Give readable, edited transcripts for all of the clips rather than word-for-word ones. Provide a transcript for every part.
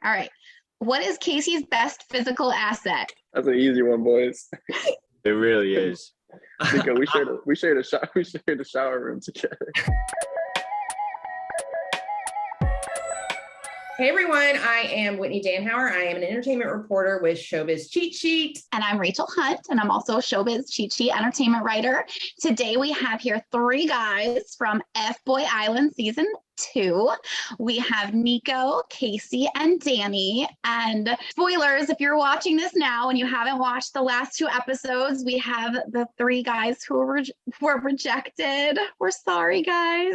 All right. What is Casey's best physical asset? That's an easy one, boys. It really is. Niko, we shared a shower room together. Hey everyone, I am Whitney Danhauer. I am an entertainment reporter with Showbiz Cheat Sheet. And I'm Rachel Hunt, and I'm also a Showbiz Cheat Sheet entertainment writer. Today we have here three guys from FBoy Island season 2. We have Niko, Casey, and Danny. And spoilers, if you're watching this now and you haven't watched the last 2 episodes, we have the 3 guys who were rejected. We're sorry, guys.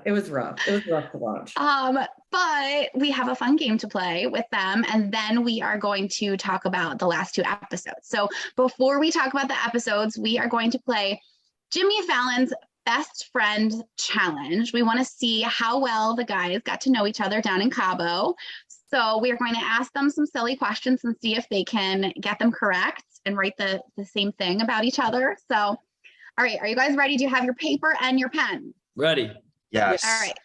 It was rough. It was rough to watch. But we have a fun game to play with them, and then we are going to talk about the last 2 episodes. So before we talk about the episodes, we are going to play Jimmy Fallon's Best Friend Challenge. We want to see how well the guys got to know each other down in Cabo. So we are going to ask them some silly questions and see if they can get them correct and write the same thing about each other. So, all right, are you guys ready? Do you have your paper and your pen? Ready. Yes. All right.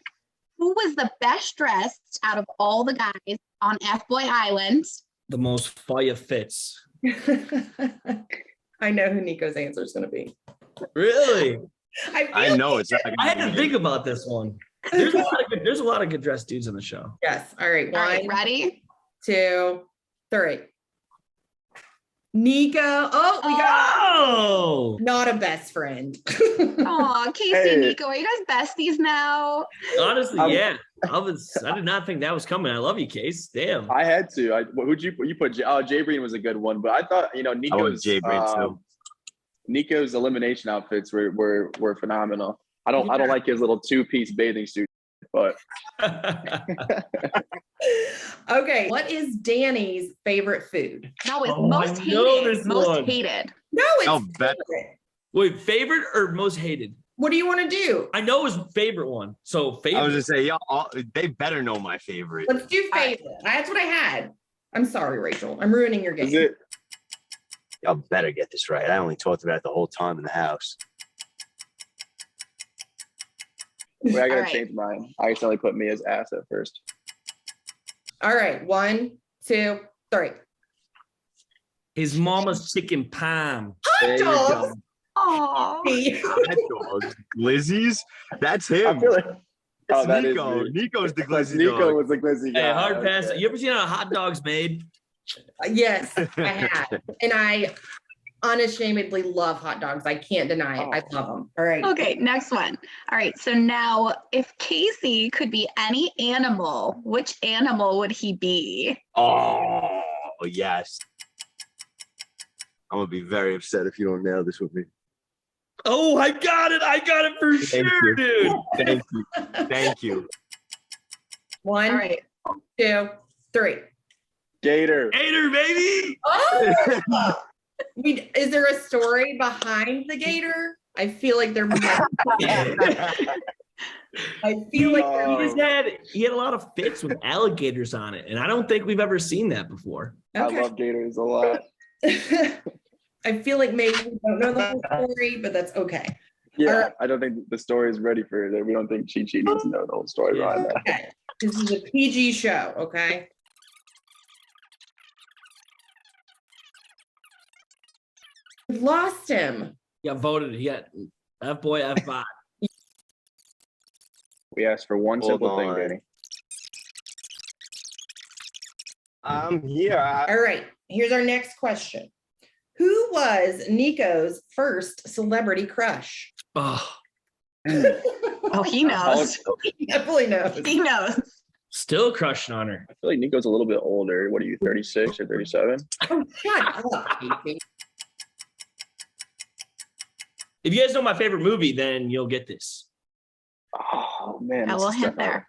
Who was the best dressed out of all the guys on FBoy Island? The most fire fits. I know who Niko's answer is going to be. Really? I know it's not. I had to think about this one. There's a lot of good dressed dudes in the show. Yes. All right. All right, One, ready? 2, 3. Niko. Oh, we got not a best friend. Oh, Casey, Hey. Niko, are you guys besties now? Honestly, yeah. I did not think that was coming. I love you, Case. Damn. I had to. Who'd you put? Jay Breen was a good one, but I thought I went Niko's Jay Breen too. Niko's elimination outfits were phenomenal. I don't like his little 2-piece bathing suit, but Okay. What is Danny's favorite food? No, it's Oh, most I know this hated. Most one. hated. No, it's No, bet- favorite. Wait, favorite or most hated? What do you want to do? I know his favorite one. So favorite. I was just saying, they better know my favorite. Let's do favorite. That's what I had. I'm sorry, Rachel. I'm ruining your game. is it? Y'all better get this right. I only talked about it the whole time in the house. Wait, I gotta All right. change mine. I accidentally put me as ass at first. All right. 1, 2, 3. His mama's chicken palm. There you Dogs. go. Oh, That dog, Glizzy's. That's I him. feel like That's that is Niko. me. Niko's the Because Glizzy Niko dog. was the glizzy guy. Hey, hard pass. Okay. You ever seen how hot dogs made? Yes, I had. And I unashamedly love hot dogs. I can't deny it. I love them. All right. okay. Next one. All right. So now, if Casey could be any animal, which animal would he be? Oh, yes. I'm going to be very upset if you don't nail this with me. Oh, I got it. I got it for Thank sure, you. dude. Thank you. Thank you. 1, All right. 2, 3. Gator. Hater, baby. Oh! Is there a story behind the gator? I feel like there might be. I feel like there He had a lot of fits with alligators on it, and I don't think we've ever seen that before. Okay. I love gators a lot. I feel like maybe we don't know the whole story, but that's okay. Yeah, Alright. I don't think the story is ready for it. We don't think Cheat Sheet needs to know the whole story behind that. Okay. This is a PG show, okay? We lost him. He got voted. He got F-boy, F-bot. We asked for one Hold simple thing, on. Danny. I'm here. All right, here's our next question. Who was Niko's first celebrity crush? Oh, Oh, he knows. He definitely knows. He knows. still crushing on her. I feel like Niko's a little bit older. What are you, 36 or 37? Oh, shut up, Casey. If you guys know my favorite movie, then you'll get this. Oh, man. I this will is hit tough. there.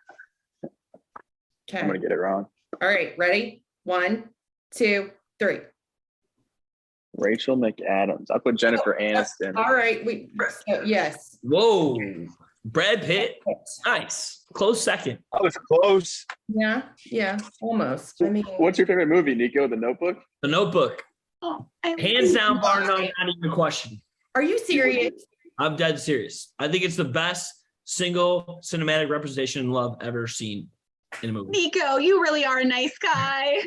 Okay. I'm going to get it wrong. All right, ready? 1, 2, 3. Rachel McAdams. I put Jennifer Aniston. All right, yes. Whoa. Brad Pitt. Nice. Close second. I was close. Yeah, almost. I mean, What's your favorite movie, Niko? The Notebook? The Notebook. Oh, Hands down, bar none, not even a question. are you serious? I'm dead serious. I think it's the best single cinematic representation in love ever seen. in a movie. Niko, you really are a nice guy.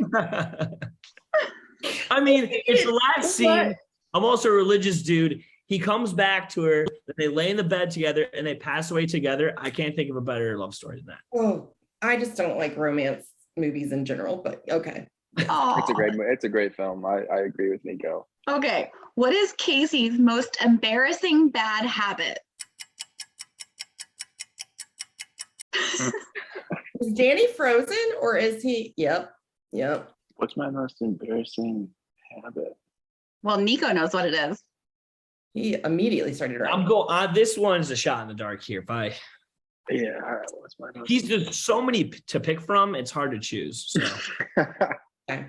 I mean, it's the last scene. I'm also a religious dude. He comes back to her, then they lay in the bed together and they pass away together. I can't think of a better love story than that. Oh, I just don't like romance movies in general, but okay. It's a great film. I agree with Niko. Okay. What is Casey's most embarrassing bad habit? Is Danny frozen or is he? Yep. What's my most embarrassing habit? Well, Niko knows what it is. He immediately started writing. I'm going. This one's a shot in the dark here. Yeah. All right. What's my most? He's just so many to pick from. It's hard to choose. So. Okay.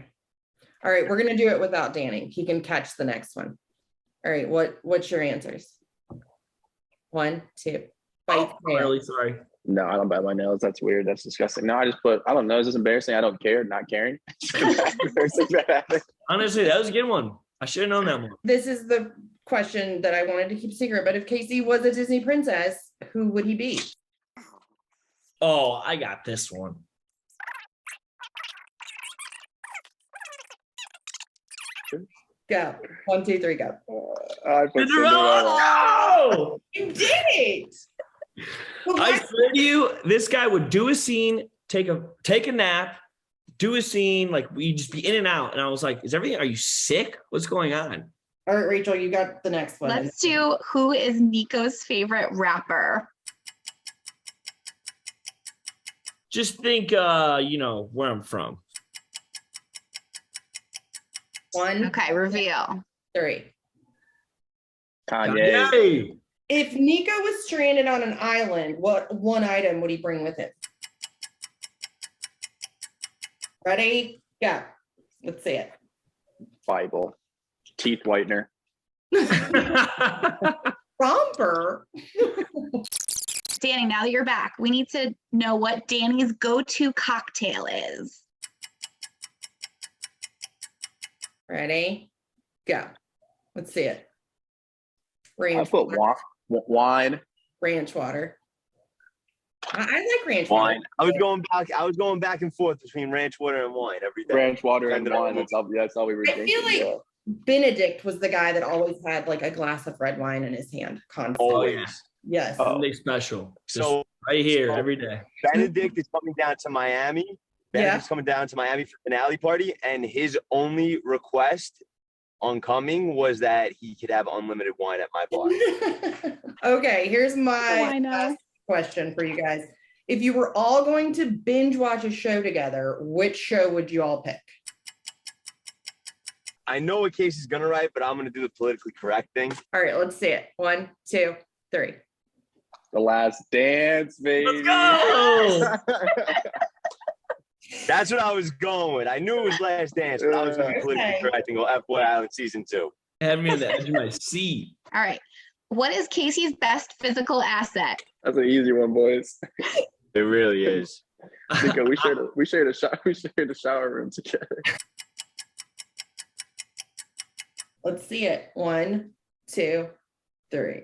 All right, we're gonna do it without Danny. He can catch the next one. All right, what's your answers? 1, 2. Bite nail. Really sorry. No, I don't bite my nails. That's weird. That's disgusting. No, I just put. I don't know. Is this embarrassing? I don't care. Not caring. Embarrassing bad habit. Honestly, that was a good one. I should have known that one. This is the question that I wanted to keep secret, but if Casey was a Disney princess, who would he be? Oh, I got this one. Go. 1, 2, 3, go. I put Cinderella! Oh! You did it. Well, I swear to you, this guy would do a scene, take a nap, do a scene, like we just be in and out. And I was like, are you sick? What's going on? all right, Rachel, you got the next one. Let's do who is Niko's favorite rapper? Just think, where I'm from. 1, Okay, reveal. 3. Kanye. Yay! If Niko was stranded on an island, what one item would he bring with him? Ready? Go. Let's see it. Bible. Teeth whitener. Romper. Danny, now that you're back, we need to know what Danny's go-to cocktail is. Ready? Go. Let's see it. I Ranch put water. wine. Ranch water. I like ranch Wine. water. I was going back and forth between ranch water and wine every day. Ranch water and Ended up wine. That's all we were I drinking. feel like yeah. Benedict was the guy that always had like a glass of red wine in his hand constantly. Always. Yes. Oh. Something special. Just So right here, every day. Benedict is coming down to Miami. Benedict's coming down to Miami for the finale party, and his only request on coming was that he could have unlimited wine at my bar. Okay, here's Oh, I my know. last question for you guys. If you were all going to binge watch a show together, which show would you all pick? I know what Casey's gonna write, but I'm gonna do the politically correct thing. All right, let's see it. 1, 2, 3. The Last Dance, baby. Let's go! That's what I was going with. I knew it was Last Dance, but I was gonna be politically Okay. correct and go FBoy Island season 2. Had me on the edge of my seat. All right. What is Casey's best physical asset? That's an easy one, boys. It really is. Niko, we shared a shower room together. Let's see it. 1, 2, 3.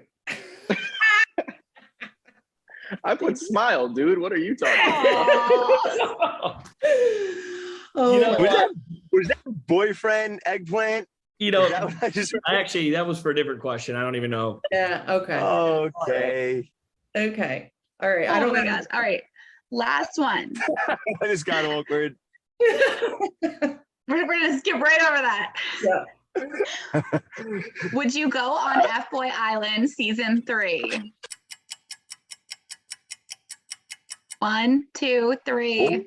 I put smile, dude. What are you talking about? Oh, You know, my Was that boyfriend eggplant? Is that what I just that was for a different question. I don't even know. yeah. Okay. Okay. Okay. All right. I Oh don't my know. gosh. All right. Last one. That just got awkward. We're going to skip right over that. Yeah. Would you go on FBoy Island season 3? 1, 2, 3.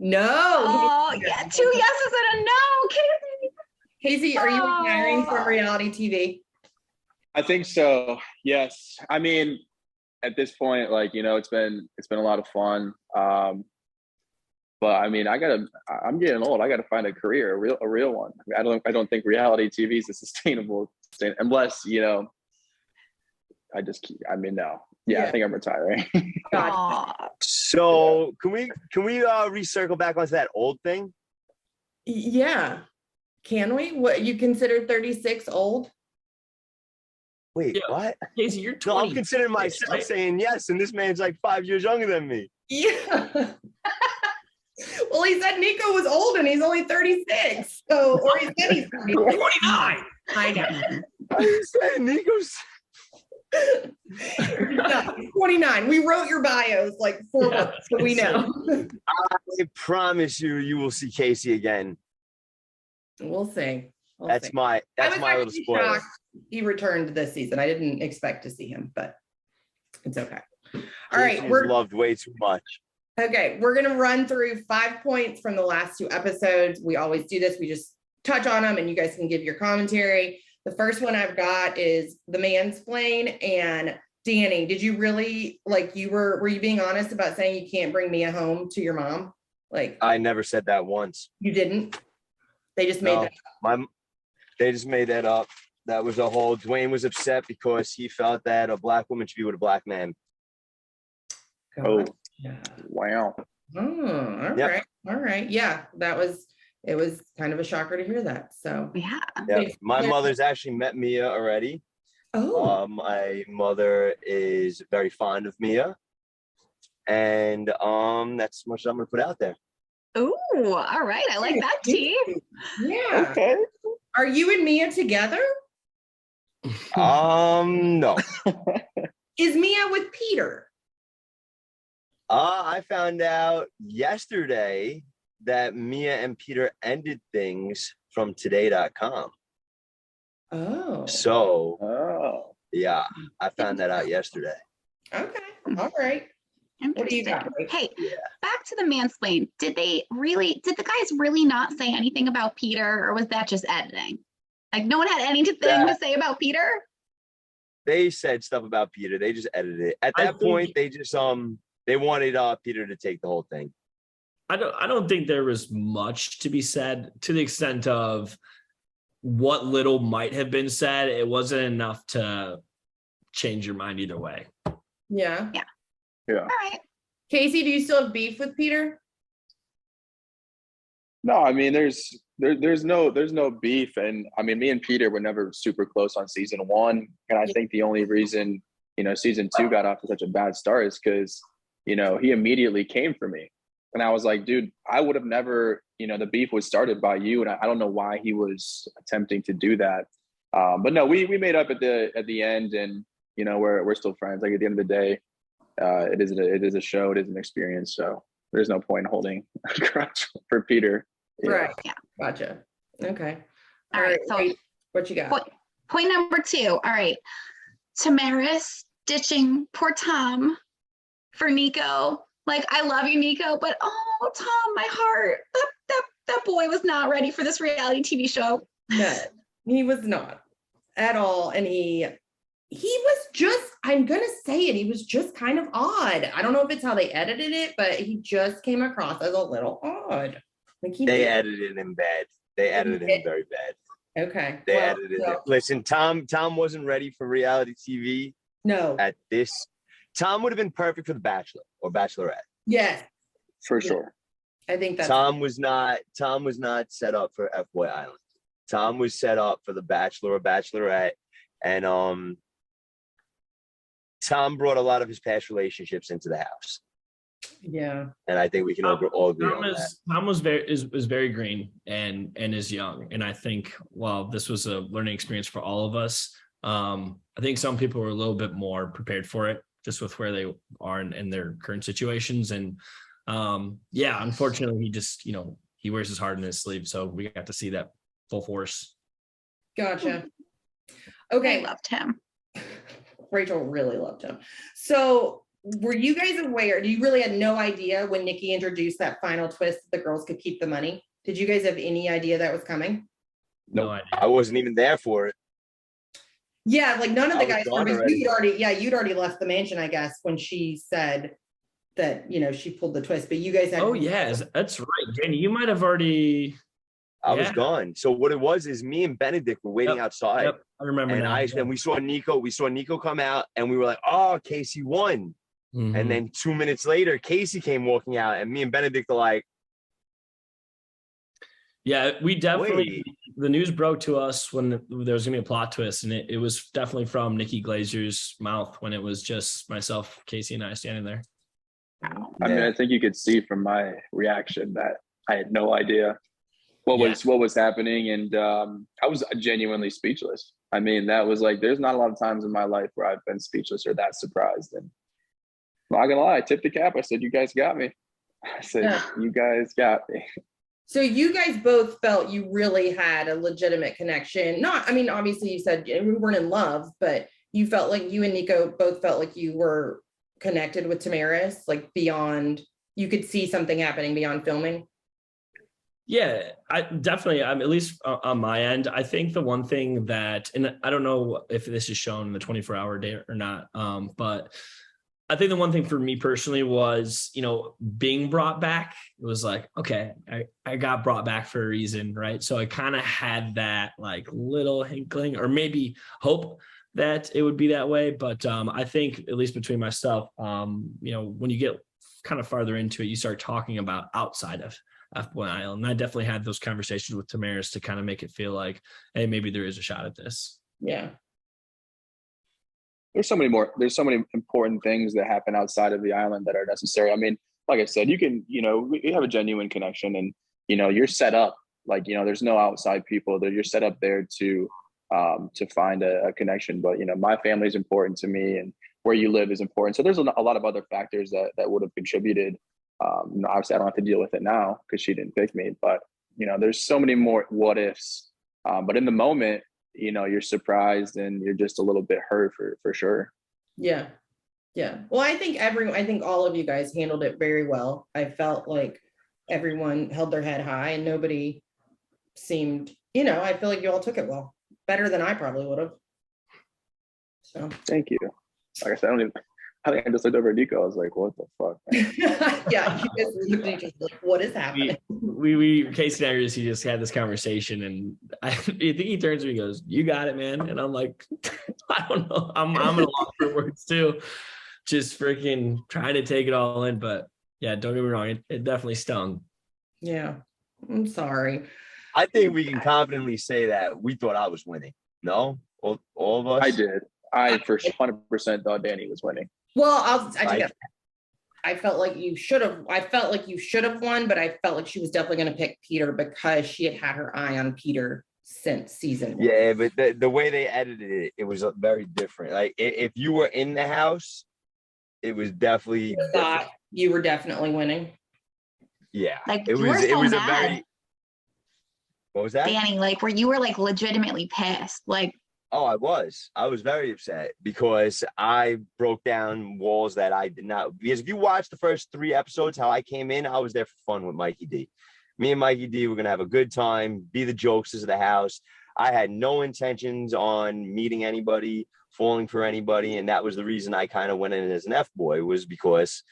No. Oh, yeah. 2 yeses and a no. Casey. Casey, are you retiring from Oh. reality TV? I think so. Yes. I mean, at this point, like, it's been a lot of fun. But I mean, I'm getting old. I gotta find a career, a real one. I don't think reality TV is a sustainable unless, no. Yeah, I think I'm retiring. God. Aw. So can we recircle back onto that old thing? Yeah. Can we? What, you consider 36 old? Wait, Yeah. what? Casey, you're No, 20. I'm considering myself right? saying yes, and this man's like 5 years younger than me. Yeah. Well, he said Niko was old and he's only 36. So, or he said he's 29. I know. I said Nikos. No, he's 29. We wrote your bios like 4 months, so we know. I promise you, you will see Casey again. We'll see. That's my little spoiler. shocked he returned this season. I didn't expect to see him, but it's okay. All right, Casey's loved way too much. Okay, we're gonna run through 5 points from the last 2 episodes. We always do this. We just touch on them, and you guys can give your commentary. The first one I've got is the mansplain. And Danny, did you really were you being honest about saying you can't bring Mia home to your mom? Like, I never said that once. you didn't? They just made that up. They just made that up. That was a whole. Dwayne was upset because he felt that a black woman should be with a black man. Oh, Yeah. wow. Oh, all Yep. right. All right. Yeah, it was kind of a shocker to hear that. So, Yeah. Yeah, my mother's actually met Mia already. oh, My mother is very fond of Mia, and that's much I'm gonna put out there. Ooh, all right. I like that, T. yeah. Okay. Are you and Mia together? No. Is Mia with Peter? I found out yesterday that Mia and Peter ended things from today.com. Oh, So Oh. yeah, I found that out yesterday. okay. All right. What do you got? Blake? Hey, Yeah. back to the mansplain. Did the guys really not say anything about Peter, or was that just editing? Like, no one had anything to say about Peter? They said stuff about Peter. They just edited it. At that point, they just they wanted Peter to take the whole thing. I don't think there was much to be said, to the extent of what little might have been said. It wasn't enough to change your mind either way. Yeah. Yeah. All right. Casey, do you still have beef with Peter? No, I mean, there's no beef, and I mean, me and Peter were never super close on season 1, and I think the only reason season 2 got off to such a bad start is because he immediately came for me, and I was like, dude, I would have never, the beef was started by you, and I don't know why he was attempting to do that, but no, we made up at the end, and we're still friends. Like, at the end of the day, it is a show, it is an experience, so there's no point in holding a grudge for Peter. Yeah. Right. Yeah. Gotcha. Okay. All right. So wait, what you got? point number 2. All right. Tamaris ditching poor Tom for Niko. Like, I love you, Niko, but oh, Tom, my heart. That boy was not ready for this reality TV show. No, he was not at all. And he was just, I'm going to say it, he was just kind of odd. I don't know if it's how they edited it, but he just came across as a little odd. Like, They edited him bad. They edited him very bad. Okay. They edited it. Listen, Tom wasn't ready for reality TV. No. At this, Tom would have been perfect for The Bachelor or Bachelorette. Yes. For sure. I think that's Tom was not set up for FBoy Island. Tom was set up for The Bachelor or Bachelorette, and Tom brought a lot of his past relationships into the house. Yeah. And I think we can all agree on that. Tom was very green and is young. And I think while this was a learning experience for all of us, I think some people were a little bit more prepared for it, just with where they are in their current situations. And unfortunately, he just, he wears his heart in his sleeve. So we got to see that full force. Gotcha. Okay. I loved him. Rachel really loved him. So were you guys aware? You really had no idea when Nikki introduced that final twist that the girls could keep the money? Did you guys have any idea that was coming? No idea. I wasn't even there for it. Yeah, like none of the guys. You'd You'd already left the mansion, I guess, when she said that, she pulled the twist. But you guys had. Oh yes, that's right, Danny. You might have already. I was gone. So what it was is me and Benedict were waiting outside. Yep, I remember. And now. and we saw Niko come out, and we were like, oh, Casey won. Mhm. And then 2 minutes later, Casey came walking out, and me and Benedict are like, yeah, we definitely, Wait. the news broke to us when there was gonna be a plot twist, and it was definitely from Nikki Glazer's mouth when it was just myself, Casey, and I standing there. I mean, I think you could see from my reaction that I had no idea what was happening, and I was genuinely speechless. I mean, that was like, there's not a lot of times in my life where I've been speechless or that surprised. And I'm not gonna lie, I tipped the cap. I said, "You guys got me." I said, "You guys got me." So you guys both felt you really had a legitimate connection. I mean, obviously you said we weren't in love, but you felt like you and Niko both felt like you were connected with Tamaris, like beyond, you could see something happening beyond filming. Yeah, I definitely, I'm at least on my end. I think the one thing that, and I don't know if this is shown in the 24-hour day or not, but I think the one thing for me personally was, being brought back. It was like, okay, I got brought back for a reason, right? So I kind of had that like little inkling, or maybe hope that it would be that way. But I think, at least between myself, when you get kind of farther into it, you start talking about outside of FBoy Island. And I definitely had those conversations with Tamaris to kind of make it feel like, hey, maybe there is a shot at this. Yeah. There's so many important things that happen outside of the island that are necessary. I mean, like I said, you can, we have a genuine connection, and, you're set up, like, there's no outside people that you're set up there to find a connection. But, my family is important to me, and where you live is important. So there's a lot of other factors that would have contributed. Obviously I don't have to deal with it now because she didn't pick me, but, there's so many more what ifs. But in the moment, you're surprised and you're just a little bit hurt for sure. Yeah. Well, I think all of you guys handled it very well. I felt like everyone held their head high and nobody seemed, I feel like you all took it well, better than I probably would have. So thank you. Like I said, I think I just looked over at Niko. I was like, what the fuck, man? Yeah, you guys looked at each other like, what is happening? We Casey and I just had this conversation, and I think he turns to me and goes, "You got it, man." And I'm like, I don't know. I'm at a loss for words too. Just freaking trying to take it all in. But yeah, don't get me wrong. It definitely stung. Yeah. I'm sorry. I think we can confidently say that we thought I was winning. No? All of us? I did. I for 100% thought Danny was winning. Well, I felt like you should have. I felt like you should have won, but I felt like she was definitely going to pick Peter because she had her eye on Peter since season 1. Yeah, but the way they edited it, it was very different. Like if you were in the house, it was definitely. I thought you were definitely winning. Yeah, like it was. It was mad. a very. What was that, Danny? Like, where you were like legitimately pissed, like. Oh, I was very upset because I broke down walls that I did not, because if you watch the first 3 episodes, how I came in, I was there for fun with Mikey D. Me and Mikey D were going to have a good time, be the jokesters of the house. I had no intentions on meeting anybody, falling for anybody. And that was the reason I kind of went in as an F-boy, was because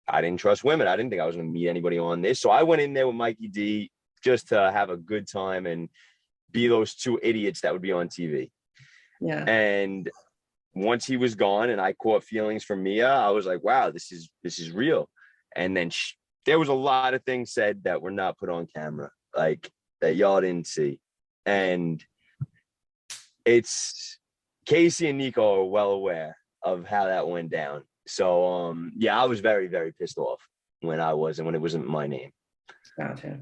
I didn't trust women. I didn't think I was going to meet anybody on this. So I went in there with Mikey D just to have a good time and be those 2 idiots that would be on TV. Yeah. And once he was gone and I caught feelings from Mia, I was like, wow, this is real. And then there was a lot of things said that were not put on camera, like that y'all didn't see. And it's Casey and Niko are well aware of how that went down. So yeah, I was very, very pissed off when it wasn't my name. Gotcha.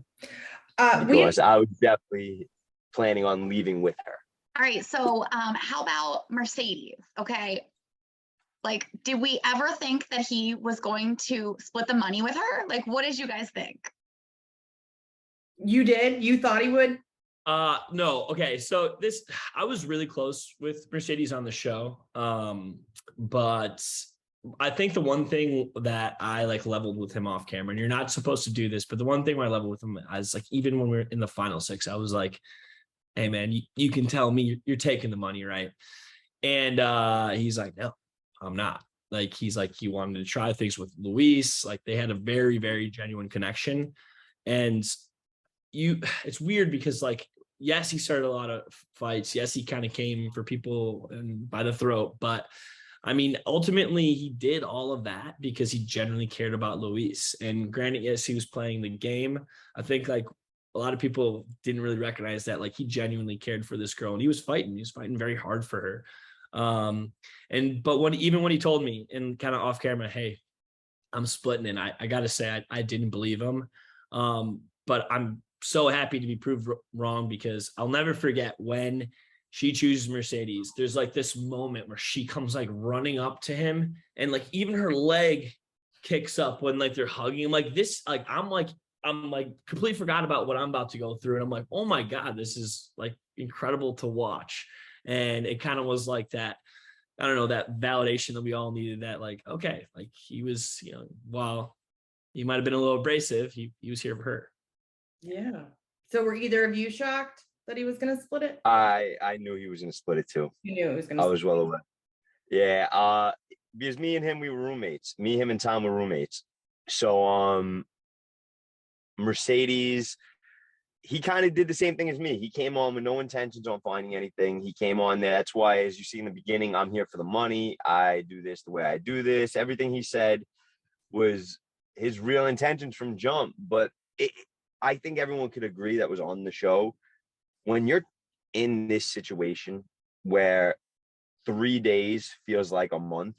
Because I was definitely planning on leaving with her. All right, so how about Mercedes? Okay, like, did we ever think that he was going to split the money with her? Like, what did you guys think? You did? You thought he would? No. Okay, so I was really close with Mercedes on the show, but I think the one thing that I like leveled with him off camera, and you're not supposed to do this, but the one thing where I leveled with him is like, even when we were in the final 6, I was like, hey man, you can tell me you're taking the money, right? And he's like, no, I'm not. Like, he's like, he wanted to try things with Luis. Like, they had a very, very genuine connection. And it's weird because, like, yes, he started a lot of fights. Yes, he kind of came for people and by the throat. But I mean, ultimately, he did all of that because he genuinely cared about Luis. And granted, yes, he was playing the game. I think, like, a lot of people didn't really recognize that, like, he genuinely cared for this girl and he was fighting very hard for her. But when he told me and kind of off camera, hey, I'm splitting, and I gotta say I didn't believe him, but I'm so happy to be proved wrong, because I'll never forget when she chooses Mercedes. There's like this moment where she comes like running up to him, and like even her leg kicks up when like they're hugging. Like this, like I'm completely forgot about what I'm about to go through, and I'm like, oh my God, this is like incredible to watch. And it kind of was like that, I don't know, that validation that we all needed, that like, okay, like he was, while he might have been a little abrasive, he was here for her. Yeah. So were either of you shocked that he was going to split it? I knew he was going to split it too. You knew it was going to. I was well aware. Yeah. Because me and him, we were roommates. Me, him, and Tom were roommates. So Mercedes, he kind of did the same thing as me. He came on with no intentions on finding anything. He came on there. That's why, as you see in the beginning, I'm here for the money. I do this the way I do this. Everything he said was his real intentions from jump. But I think everyone could agree that was on the show. When you're in this situation where 3 days feels like a month,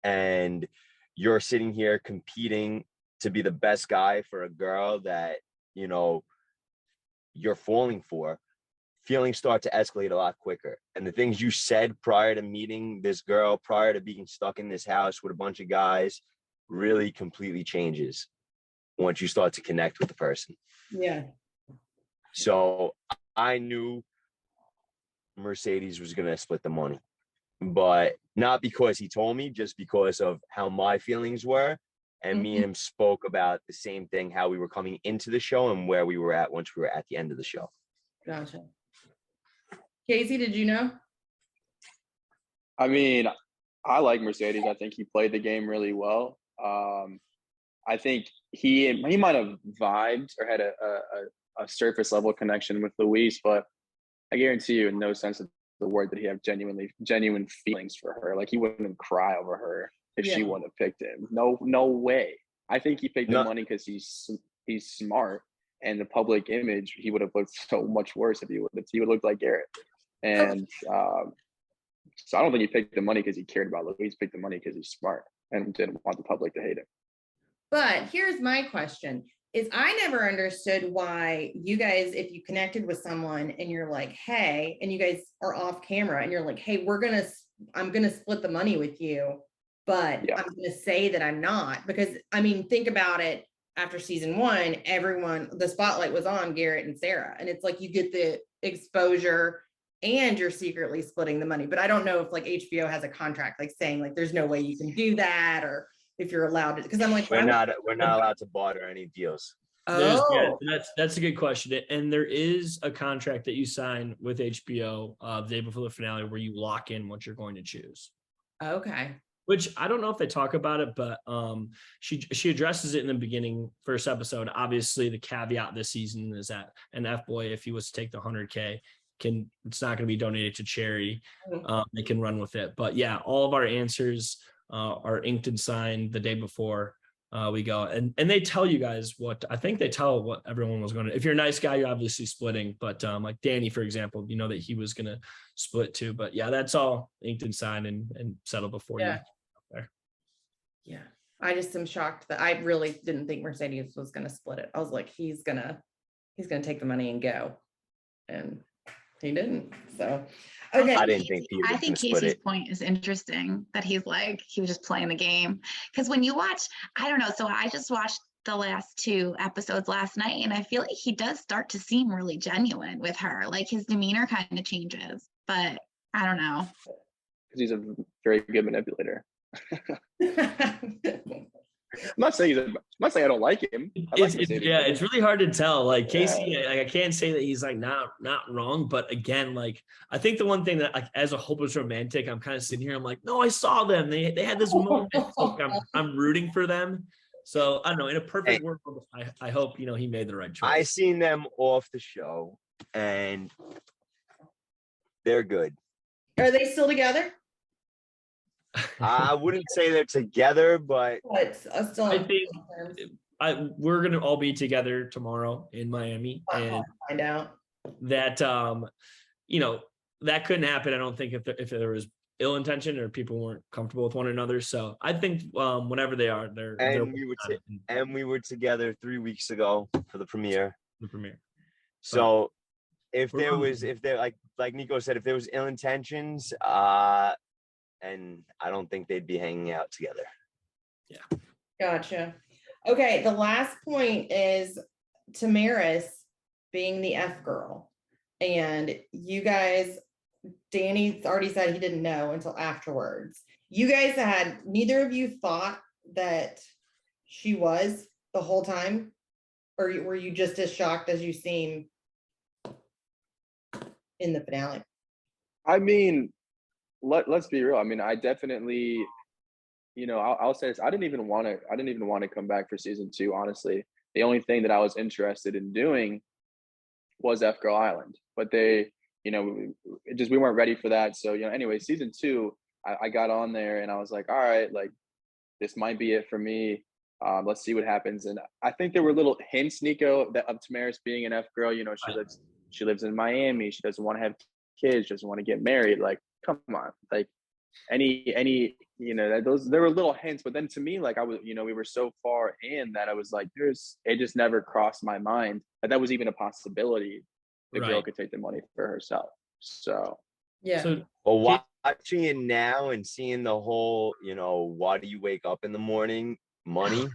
and you're sitting here competing to be the best guy for a girl that, you're falling for, feelings start to escalate a lot quicker. And the things you said prior to meeting this girl, prior to being stuck in this house with a bunch of guys, really completely changes once you start to connect with the person. Yeah. So I knew Mercedes was going to split the money, but not because he told me, just because of how my feelings were. And me and him spoke about the same thing, how we were coming into the show and where we were at once we were at the end of the show. Gotcha. Casey, did you know? I mean, I like Mercedes. I think he played the game really well. I think he might have vibed or had a surface level connection with Louise, but I guarantee you, in no sense of the word, did he have genuine feelings for her. Like, he wouldn't cry over her if she wouldn't have picked him. No way. I think he picked the money because he's smart, and the public image, he would have looked so much worse if he would look like Garrett. And so I don't think he picked the money because he cared about Louise. He picked the money because he's smart and didn't want the public to hate him. But here's my question: is I never understood why you guys, if you connected with someone and you're like, hey, and you guys are off camera and you're like, hey, I'm gonna split the money with you, but I'm gonna say that I'm not, because I mean, think about it. After season 1, the spotlight was on Garrett and Sarah, and it's like you get the exposure and you're secretly splitting the money. But I don't know if like HBO has a contract like saying like there's no way you can do that, or if you're allowed to, because I'm like, we're not allowed to barter any deals. That's a good question. And there is a contract that you sign with HBO the day before the finale where you lock in what you're going to choose. Okay. Which I don't know if they talk about it, but she addresses it in the beginning, first episode. Obviously, the caveat this season is that an FBoy, if he was to take the 100K, it's not going to be donated to charity. They can run with it. But yeah, all of our answers are inked and signed the day before we go, and they tell you guys what everyone was going to. If you're a nice guy, you're obviously splitting, but like Danny, for example, you know that he was going to split too. But yeah, that's all inked and signed and settled before you. There. Yeah, I just am shocked that I really didn't think Mercedes was going to split it. I was like, he's gonna take the money and go, and he didn't. So okay. I didn't think he was. I think Casey's point is interesting, that he was just playing the game. Because when you watch, I don't know, so I just watched the last 2 episodes last night, and I feel like he does start to seem really genuine with her. Like, his demeanor kind of changes, but I don't know. Because he's a very good manipulator. I'm not saying I don't like him. It's really hard to tell. Like Casey, like, I can't say that he's like not wrong, but again, like I think the one thing that, like, as a hopeless romantic, I'm kind of sitting here, I'm like, no, I saw them. They had this moment. So I'm rooting for them. So I don't know. In a perfect world, I hope he made the right choice. I seen them off the show, and they're good. Are they still together? I wouldn't say they're together, but I think we're gonna all be together tomorrow in Miami, and find out that that couldn't happen. I don't think if there was ill-intentioned or people weren't comfortable with one another. So I think whenever they are, they're we were together 3 weeks ago for the premiere. So if there like Niko said, if there was ill intentions, and I don't think they'd be hanging out together. Yeah. Gotcha. Okay, the last point is Tamaris being the F girl. And you guys, Danny already said he didn't know until afterwards. You guys neither of you thought that she was the whole time? Or were you just as shocked as you seem in the finale? I mean, let's be real. I mean, I definitely, I'll say this. I didn't even want to come back for season 2. Honestly, the only thing that I was interested in doing was FGirl Island, but they, we weren't ready for that. So, anyway, season 2, I got on there and I was like, all right, like this might be it for me. Let's see what happens. And I think there were little hints, Niko, of Tamaris being an F girl. She lives in Miami. She doesn't want to have kids. She doesn't want to get married. Like, come on, like any there were little hints. But then to me, like I was, we were so far in that I was like, it just never crossed my mind that was even a possibility. The girl could take the money for herself. So yeah. So, well, watching it now and seeing the whole, why do you wake up in the morning? Money.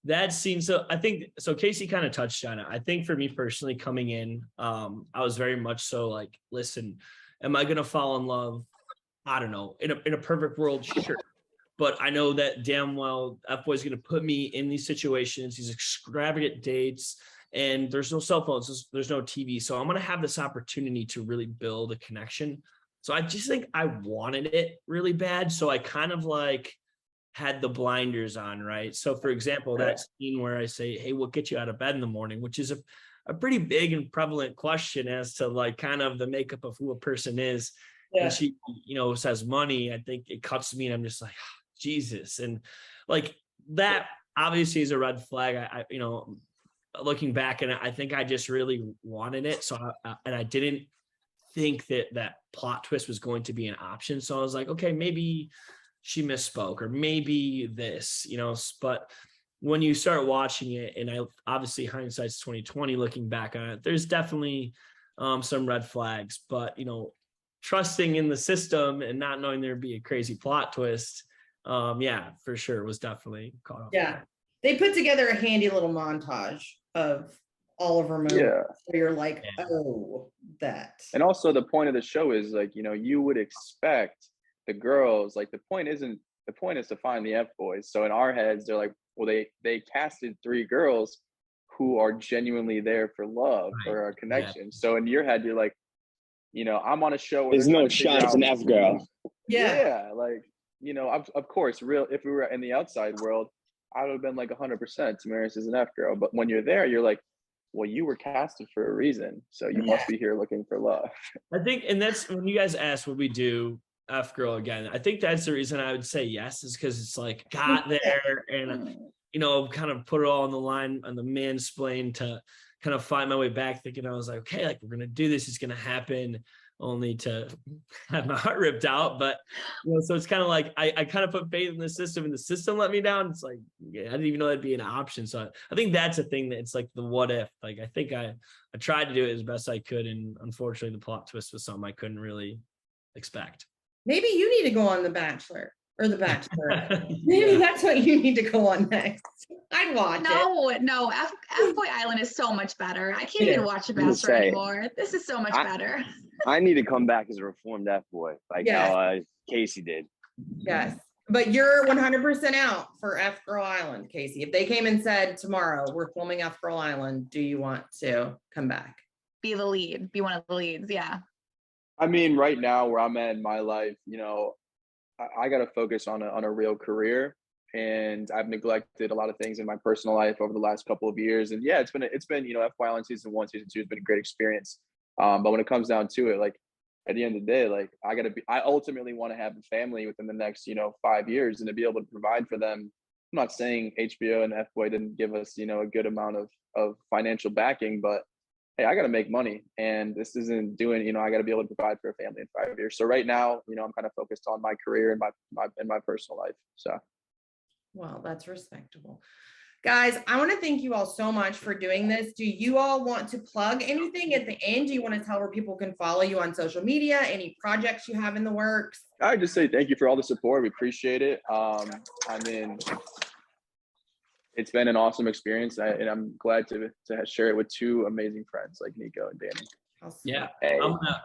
That scene. So I think so. Casey kind of touched on it. I think for me personally, coming in, I was very much so like, listen, am I gonna fall in love? I don't know. In a perfect world, sure. But I know that damn well FBoy's gonna put me in these situations, these extravagant dates, and there's no cell phones, there's no TV. So I'm gonna have this opportunity to really build a connection. So I just think I wanted it really bad. So I kind of like had the blinders on, right? So for example, that scene where I say, hey, what gets you out of bed in the morning, which is a pretty big and prevalent question as to like kind of the makeup of who a person is. Yeah. And she, says money. I think it cuts me and I'm just like, oh, Jesus. And like that obviously is a red flag. I looking back, and I think I just really wanted it. So, I didn't think that plot twist was going to be an option. So I was like, okay, maybe she misspoke, or maybe this, but when you start watching it, and obviously hindsight's 2020, looking back on it, there's definitely some red flags, but trusting in the system and not knowing there'd be a crazy plot twist, for sure was definitely caught off. Yeah, they put together a handy little montage of all of her moments. Yeah. So you're like, oh, that. And also the point of the show is like, you would expect the girls, like the point is to find the F boys. So in our heads, they're like, well, they casted 3 girls who are genuinely there for love or a connection. Yeah. So in your head, you're like, I'm on a show where there's no shot as an F girl. Yeah. Like, of course, if we were in the outside world, I would have been like 100% Tamaris is an F girl. But when you're there, you're like, well, you were casted for a reason. So you must be here looking for love. I think, and that's when you guys asked, would we do F girl again? I think that's the reason I would say yes, is because it's like got there and kind of put it all on the line on the mansplain to kind of find my way back, thinking I was like, okay, like we're gonna do this, it's gonna happen, only to have my heart ripped out. But so it's kind of like I kind of put faith in the system and the system let me down. It's like, I didn't even know that'd be an option. So I think that's a thing that it's like the what if. Like I think I tried to do it as best I could, and unfortunately the plot twist was something I couldn't really expect. Maybe you need to go on The Bachelor or The Bachelorette. Maybe that's what you need to go on next. I'd watch it. No, FBoy Island is so much better. I can't even watch The Bachelor anymore. This is so much better. I need to come back as a reformed F boy, like how Casey did. Yes, but you're 100% out for F Girl Island, Casey. If they came and said tomorrow we're filming F Girl Island, do you want to come back? Be the lead. Be one of the leads. Yeah. I mean, right now where I'm at in my life, I got to focus on a real career, and I've neglected a lot of things in my personal life over the last couple of years. And yeah, it's been FBoy Island season 1, season 2 has been a great experience. But when it comes down to it, like at the end of the day, like I ultimately want to have a family within the next 5 years, and to be able to provide for them. I'm not saying HBO and FBoy didn't give us a good amount of financial backing, but hey, I got to make money, and this isn't doing, I got to be able to provide for a family in 5 years. So right now, I'm kind of focused on my career and my personal life. So. Well, that's respectable. Guys, I want to thank you all so much for doing this. Do you all want to plug anything at the end? Do you want to tell where people can follow you on social media? Any projects you have in the works? I just say thank you for all the support. We appreciate it. It's been an awesome experience, and I'm glad to share it with two amazing friends like Niko and Danny. Yeah,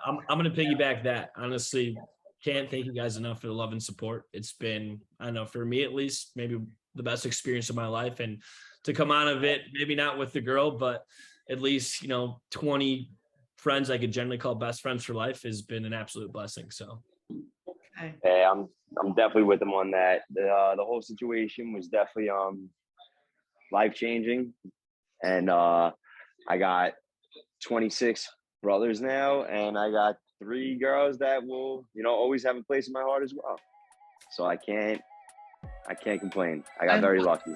I'm gonna piggyback that. Honestly, can't thank you guys enough for the love and support. It's been, I don't know, for me at least, maybe the best experience of my life, and to come out of it, maybe not with the girl, but at least 20 friends I could generally call best friends for life has been an absolute blessing. So okay. Hey, I'm definitely with them on that. The whole situation was definitely life-changing, and I got 26 brothers now, and I got 3 girls that will always have a place in my heart as well. So I can't complain. I got very lucky.